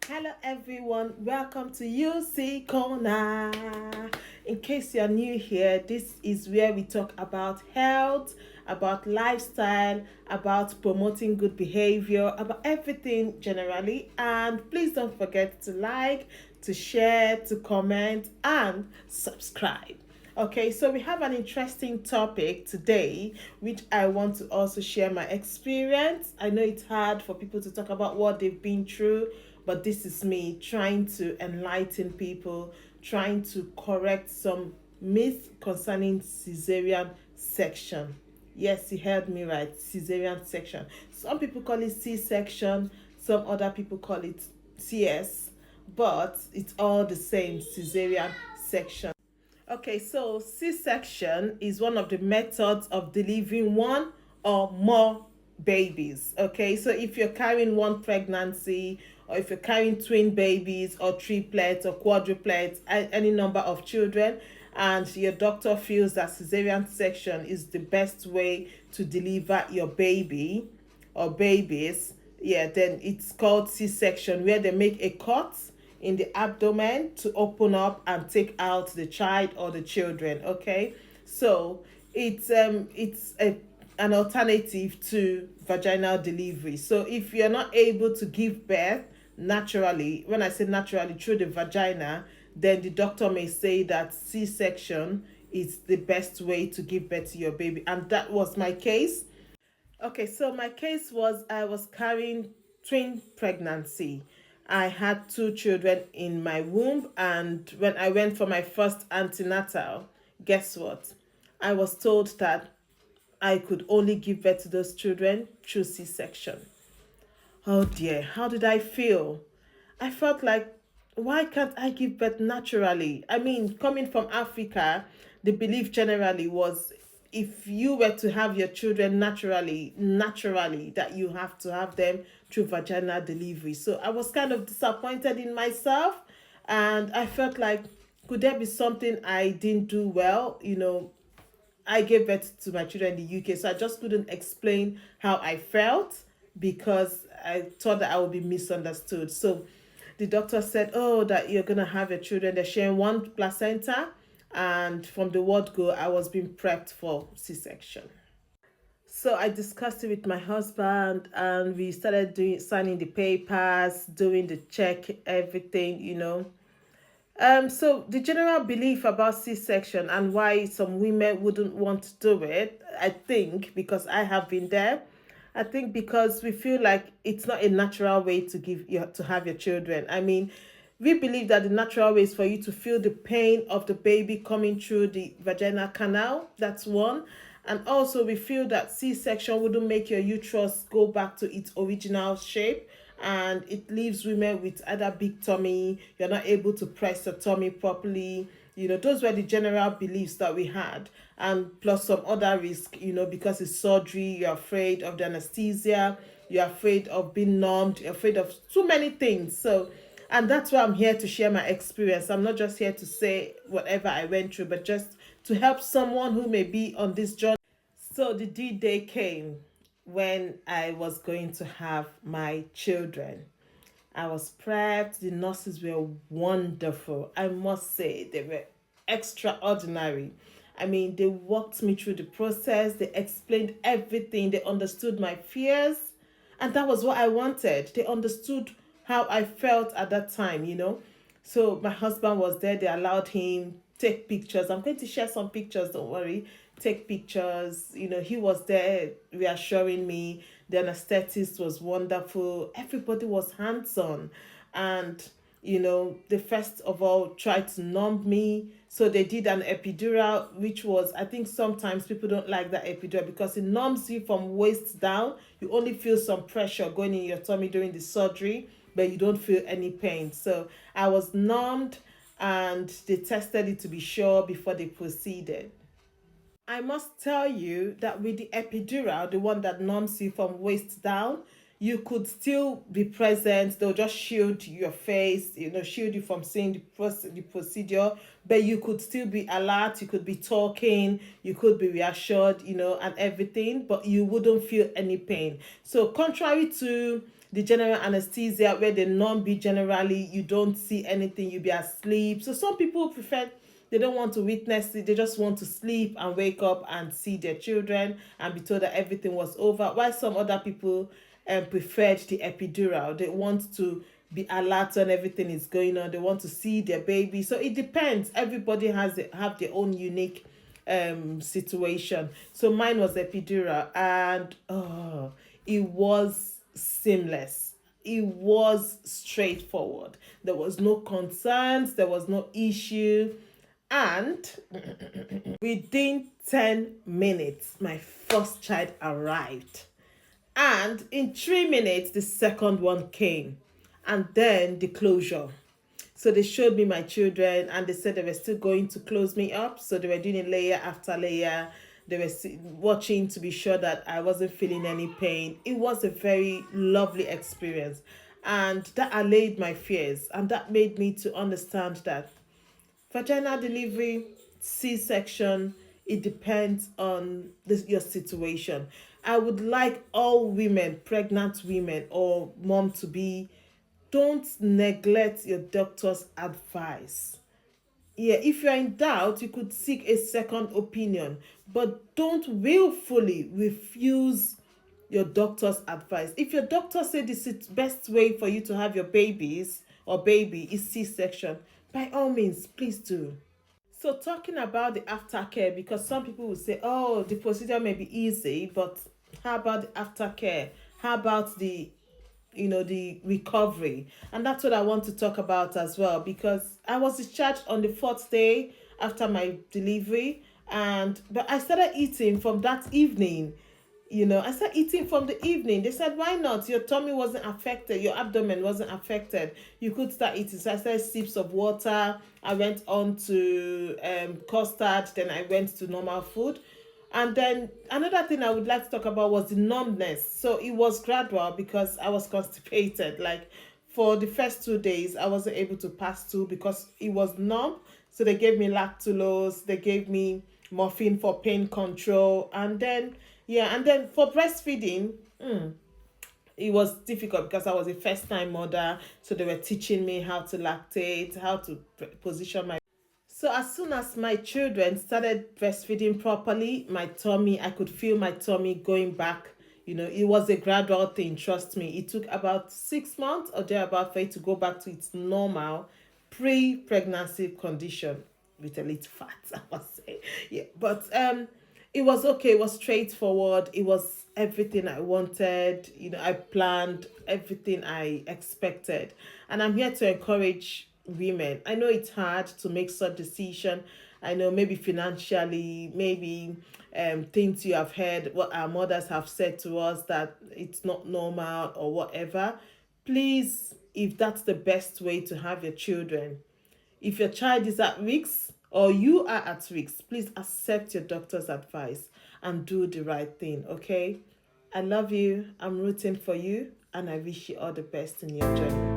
Hello everyone, welcome to UC Corner. In case you're new here, this is where we talk about health, about lifestyle, about promoting good behavior, about everything generally. And please don't forget to like, to share, to comment, and subscribe. Okay, so we have an interesting topic today, which I want to also share my experience. I know it's hard for people to talk about what they've been through, but this is me trying to enlighten people, trying to correct some myths concerning cesarean section. Yes, you heard me right, cesarean section. Some people call it C section, some other people call it CS, but it's all the same, cesarean section. Okay, so C-section is one of the methods of delivering one or more babies. Okay, so if you're carrying one pregnancy, or if you're carrying twin babies, or triplets, or quadruplets, any number of children, and your doctor feels that cesarean section is the best way to deliver your baby or babies, yeah, then it's called C-section, where they make a cut in the abdomen to open up and take out the child or the children. Okay, so it's an alternative to vaginal delivery. So if you're not able to give birth naturally, when I say naturally through the vagina, then the doctor may say that C-section is the best way to give birth to your baby, and that was my case. Okay, so my case was I was carrying twin pregnancy. I had two children in my womb, and when I went for my first antenatal, guess what? I was told that I could only give birth to those children through C section. Oh dear, how did I feel? I felt like, why can't I give birth naturally? I mean, coming from Africa, the belief generally was if you were to have your children naturally, that you have to have them through vaginal delivery. So I was kind of disappointed in myself, and I felt like, could there be something I didn't do well? I gave birth to my children in the UK, so I just couldn't explain how I felt because I thought that I would be misunderstood. So the doctor said, "Oh, that you're gonna have your children. They're sharing one placenta," and from the word go, I was being prepped for C-section. So I discussed it with my husband, and we started doing signing the papers, doing the check, everything. So the general belief about C-section and why some women wouldn't want to do it, I think because I have been there. I think because we feel like it's not a natural way to have your children. I mean, we believe that the natural way is for you to feel the pain of the baby coming through the vaginal canal. That's one. And also we feel that C-section wouldn't make your uterus go back to its original shape, and it leaves women with either big tummy, you're not able to press your tummy properly. Those were the general beliefs that we had, and plus some other risk, because it's surgery, you're afraid of the anesthesia, you're afraid of being numbed, you're afraid of too many things. So, and that's why I'm here to share my experience. I'm not just here to say whatever I went through, but just to help someone who may be on this journey. So the D-Day came when I was going to have my children. I was prepped. The nurses were wonderful. I must say, they were extraordinary. I mean, they walked me through the process, they explained everything, they understood my fears, and that was what I wanted. They understood how I felt at that time. So my husband was there, they allowed him take pictures. I'm going to share some pictures, don't worry. Take pictures. He was there reassuring me. The anesthetist was wonderful. Everybody was hands on. And they first of all tried to numb me. So they did an epidural, which was, I think sometimes people don't like that epidural because it numbs you from waist down. You only feel some pressure going in your tummy during the surgery, but you don't feel any pain. So I was numbed, and they tested it to be sure before they proceeded. I must tell you that with the epidural, the one that numbs you from waist down, you could still be present. They'll just shield your face, shield you from seeing the procedure, but you could still be alert, you could be talking, you could be reassured, and everything, but you wouldn't feel any pain. So, contrary to the general anesthesia where the numb be generally, you don't see anything, you be asleep. So some people prefer, they don't want to witness it, they just want to sleep and wake up and see their children and be told that everything was over. While some other people preferred the epidural, they want to be alert when everything is going on, they want to see their baby. So it depends, everybody have their own unique situation. So mine was epidural, and it was seamless. It was straightforward. There was no concerns, there was no issue. And within 10 minutes, my first child arrived. And in 3 minutes, the second one came. And then the closure. So they showed me my children and they said they were still going to close me up. So they were doing it layer after layer. They were watching to be sure that I wasn't feeling any pain. It was a very lovely experience. And that allayed my fears. And that made me to understand that vaginal delivery, C-section, it depends on your situation. I would like all women, pregnant women or mom to be, don't neglect your doctor's advice. Yeah, if you're in doubt, you could seek a second opinion, but don't willfully refuse your doctor's advice. If your doctor said this is best way for you to have your babies or baby is C-section, by all means, please do. So talking about the aftercare, because some people will say, oh, the procedure may be easy, but how about the aftercare? How about the recovery? And that's what I want to talk about as well, because I was discharged on the fourth day after my delivery, but I started eating from that evening. I started eating from the evening. They said, why not? Your tummy wasn't affected, your abdomen wasn't affected, you could start eating. So I started sips of water, I went on to custard, then I went to normal food. And then another thing I would like to talk about was the numbness. So it was gradual because I was constipated. Like for the first 2 days, I wasn't able to pass through because it was numb. So they gave me lactulose, they gave me morphine for pain control. And then for breastfeeding, it was difficult because I was a first time mother. So they were teaching me how to lactate, how to position my. So as soon as my children started breastfeeding properly, I could feel my tummy going back. It was a gradual thing, trust me. It took about 6 months or thereabout for it to go back to its normal pre-pregnancy condition with a little fat, I must say. Yeah, but it was okay. It was straightforward. It was everything I wanted. I planned everything I expected. And I'm here to encourage women. I know it's hard to make such decision. I know maybe financially, maybe things you have heard, what our mothers have said to us that it's not normal or whatever. Please, if that's the best way to have your children, if your child is at risk or you are at risk, please accept your doctor's advice and do the right thing, okay? I love you. I'm rooting for you and I wish you all the best in your journey.